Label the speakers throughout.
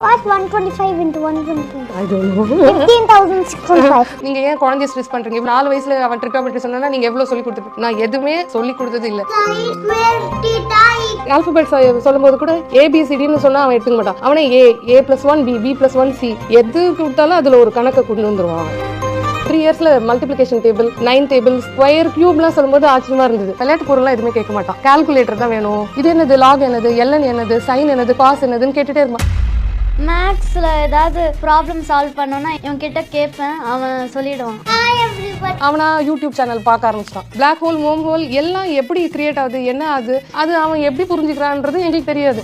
Speaker 1: What's 125 into 125?
Speaker 2: I don't know.
Speaker 1: 15,605.
Speaker 2: நீங்க ஏன் குழந்தைய ஸ்ட்ரெஸ் பண்றீங்க? 4 வயசுல அவன் ட்ரிகோமெட்ரி சொன்னா நீங்க எவ்வளவு சொல்லி கொடுத்துருப்பீங்க? நான் எதுவுமே சொல்லி கொடுத்தது இல்ல. ஆல்பபெட்ஸ் சொல்லும்போது கூட ஏபிசிடின்னு சொன்னா அவன் எடுத்துக்க மாட்டான். அவனே A+1 B B+1 C எது கொடுத்தாலும் அதுல ஒரு கணக்கை கொண்டு வந்துருவான். 3 இயர்ஸ்ல மல்டிப்ளிகேஷன் டேபிள் 9 டேபிள் ஸ்கொயர் கியூப்லாம் சொல்லும்போது ஆச்சரியமா இருந்தது. விளையாட்டு பொருள்லாம் எதுவுமே கேட்க மாட்டான். கால்குலேட்டர் தான் வேணும். இது என்னது, லாக் என்னது, எல்என் என்னது, சைன் என்னது, காஸ் என்னதுன்னு கேட்டுட்டே இருப்பான்.
Speaker 3: மேக்ஸில் ஏதாவது ப்ராப்ளம் சால்வ் பண்ணோன்னா இவன் கிட்ட கேட்பேன், அவன் சொல்லிடுவான்.
Speaker 2: அவனா யூடியூப் சேனல் பார்க்க ஆரம்பிச்சிட்டான். பிளாக் ஹோல், மோம் ஹோல் எல்லாம் எப்படி கிரியேட் ஆகுது, என்ன ஆகுது, அது அவன் எப்படி புரிஞ்சுக்கிறான்றது எங்களுக்கு தெரியாது.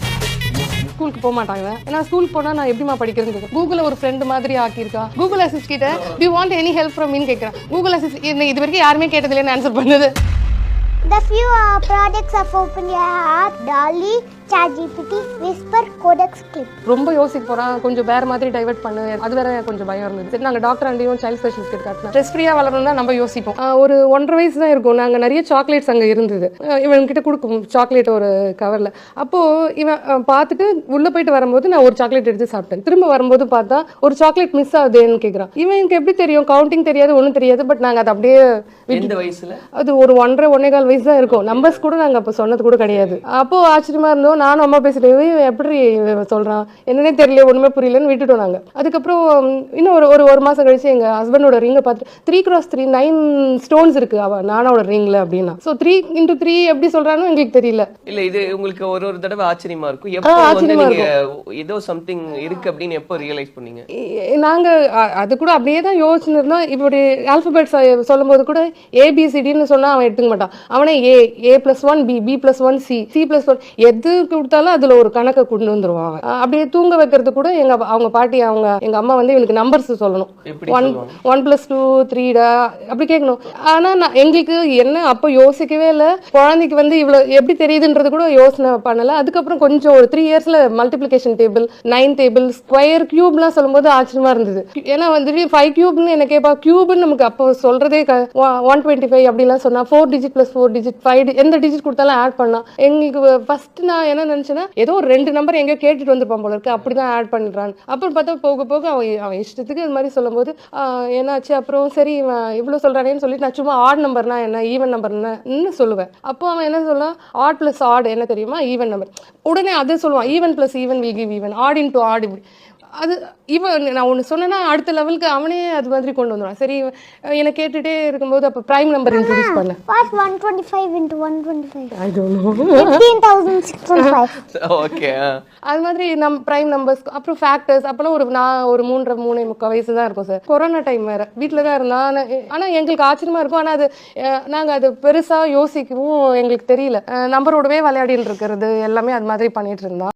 Speaker 2: ஸ்கூலுக்கு போக மாட்டாங்க. ஏன்னா ஸ்கூலுக்கு போனால் நான் எப்படிமா படிக்கிறது? கூகுளில் ஒரு ஃப்ரெண்டு மாதிரி ஆக்கியிருக்கா. கூகுள் அசிஸ்ட் கிட்ட do want any help from மீன்னு கேட்குறான். கூகுள் அசிஸ்ட் இது வரைக்கும் யாருமே கேட்டதில்லைன்னு ஆன்சர் பண்ணுது.
Speaker 1: The few projects of OpenAI are DALL-E, ChatGPT, Whisper, Codex, Clip.
Speaker 2: ரொம்ப யோசிக்க போறான், கொஞ்சம் வேற மாதிரி டைவர்ட் பண்ணு, அது வேற கொஞ்சம் பயம் இருந்தது. சரி, நாங்கள் டாக்டர் அண்டையும் சைல்ட் ஸ்பெஷலிஸ்ட் கிட்ட காட்டினோம். ஸ்ட்ரெஸ் ஃப்ரீயா வளரணும் தான் நம்ம யோசிப்போம். ஒரு 1.5 வயசு தான் இருக்கும். நாங்கள் நிறைய சாக்லேட்ஸ் அங்கே இருந்தது. இவன் கிட்ட கொடுக்கும் சாக்லேட் ஒரு கவர்ல. அப்போ இவன் பார்த்துட்டு உள்ள போயிட்டு வரும்போது நான் ஒரு சாக்லேட் எடுத்து சாப்பிட்டேன். திரும்ப வரும்போது பார்த்தா ஒரு சாக்லேட் மிஸ் ஆகுதுன்னு கேட்குறான். இவனுக்கு எப்படி தெரியும்? கவுண்டிங் தெரியாது, ஒன்றும் தெரியாது. பட் நாங்கள் அதை அப்படியே அது ஒரு 1.5 வயசு தான் இருக்கும். நம்பர்ஸ் கூட நாங்கள் அப்போ சொன்னது கூட கிடையாது. அப்போ ஆச்சரியமா இருந்தோம். நானும் அம்மா பேசிட்டு எப்படி சொல்றான் என்னன்னே தெரியல, ஒண்ணுமே புரியலன்னு விட்டுட்டோம் நாங்க. அதுக்கப்புறம் இன்னும் ஒரு மாசம் கழிச்சு எங்க ஹஸ்பண்டோட ரிங்கை பார்த்து 3x3 9 ஸ்டோன்ஸ் இருக்கு நானோட ரிங்ல அப்படின்னா. சோ 3x3 எப்படி சொல்றானோ எங்களுக்கு தெரியல.
Speaker 4: இல்ல இது உங்களுக்கு ஒரு தடவை ஆச்சரியமா இருக்கும். எப்போ ஏதோ சம்திங் இருக்கு அப்படின்னு எப்போ ரியலைஸ் பண்ணீங்க?
Speaker 2: நாங்க அது கூட அப்படியே தான் யோசிச்சுட்டு இருந்தோம். இப்படி ஆல்பபெட்ஸ் சொல்லும்போது கூட ஏபிசிடின்னு சொன்னா அவன் எடுத்துக்க மாட்டான். அவனே A+1 B B+1 C C+1 எது கொடுத்தாலும் அதுல ஒரு கணக்கை கொண்டு வந்துருவாங்க. அப்படியே தூங்க வைக்கிறது கூட அவங்க பாட்டி எங்க அம்மா வந்து இவனுக்கு நம்பர்ஸ் சொல்லணும். 1+2 3 அப்படி கேட்கணும். ஆனா எங்களுக்கு என்ன அப்போ யோசிக்கவே இல்லை. குழந்தைக்கு வந்து இவ்வளவு எப்படி தெரியுதுன்றது கூட யோசனை பண்ணல. அதுக்கப்புறம் கொஞ்சம் ஒரு 3 இயர்ஸ்ல மல்டிப்ளிகேஷன் டேபிள் 9 டேபிள் ஸ்கொயர் கியூப்லாம் சொல்லும்போது ஆச்சரியமா இருந்தது. ஏன்னா வந்துட்டு 5 கியூப்னு என்ன கேட்பா. கியூப்னு நமக்கு அப்போ சொல்றதே 125 அப்படிலாம் சொன்னா 4 டிஜிட் + 4 டிஜிட் 5 எந்த டிஜிட் கொடுத்தாலும் ஆட் பண்ணா. எங்களுக்கு ஃபர்ஸ்ட் நான் என்ன நினைச்சேன்னா ஏதோ ஒரு 2 நம்பர் எங்கேயோ கேட்டுட்டு வந்திருப்பான் போல இருக்கு, அப்படிதான் ஆட் பண்ணிடுறான். அப்புறம் பார்த்தா போக போக அவன் இஷ்டத்துக்கு இது மாதிரி சொல்லும்போது என்னாச்சு. அப்புறம் சரி இவ்வளவு சொல்றானேன்னு சொல்லிட்டு நான் சும்மா ஆட் நம்பர்னா என்ன, ஈவன் நம்பர்னு சொல்லுவேன். அப்போ அவன் என்ன சொல்லுவான், ஆட் + ஆட் என்ன தெரியுமா, ஈவன் நம்பர். உடனே அதை சொல்லுவான், even + even will give even, odd into odd. இப்படி அது இவன் நான் ஒன்று சொன்னேன்னா அடுத்த லெவலுக்கு அவனே அது மாதிரி கொண்டு வந்துடுவான். சரி என்னை கேட்டுட்டே இருக்கும்போது அப்போ பிரைம் நம்பர் இன்ட்ரோடியூஸ் பண்ணேன்.
Speaker 1: What's 125 into 125?
Speaker 2: I don't know.
Speaker 1: 15,605.
Speaker 4: Okay.
Speaker 2: அது மாதிரி பிரைம் நம்பர்ஸ் அப்புறம் ஃபேக்டர்ஸ் அப்பெல்லாம் நான் ஒரு 3.5 வயசு தான் இருக்கும் சார். கொரோனா டைம் வேற வீட்டில் தான் இருந்தான். ஆனால் எங்களுக்கு ஆச்சரியமா இருக்கும். ஆனால் அது நாங்கள் அது பெருசாக யோசிக்கவும் எங்களுக்கு தெரியல. நம்பரோடவே விளையாடிட்டு இருக்கிறது எல்லாமே அது மாதிரி பண்ணிட்டு இருந்தோம்.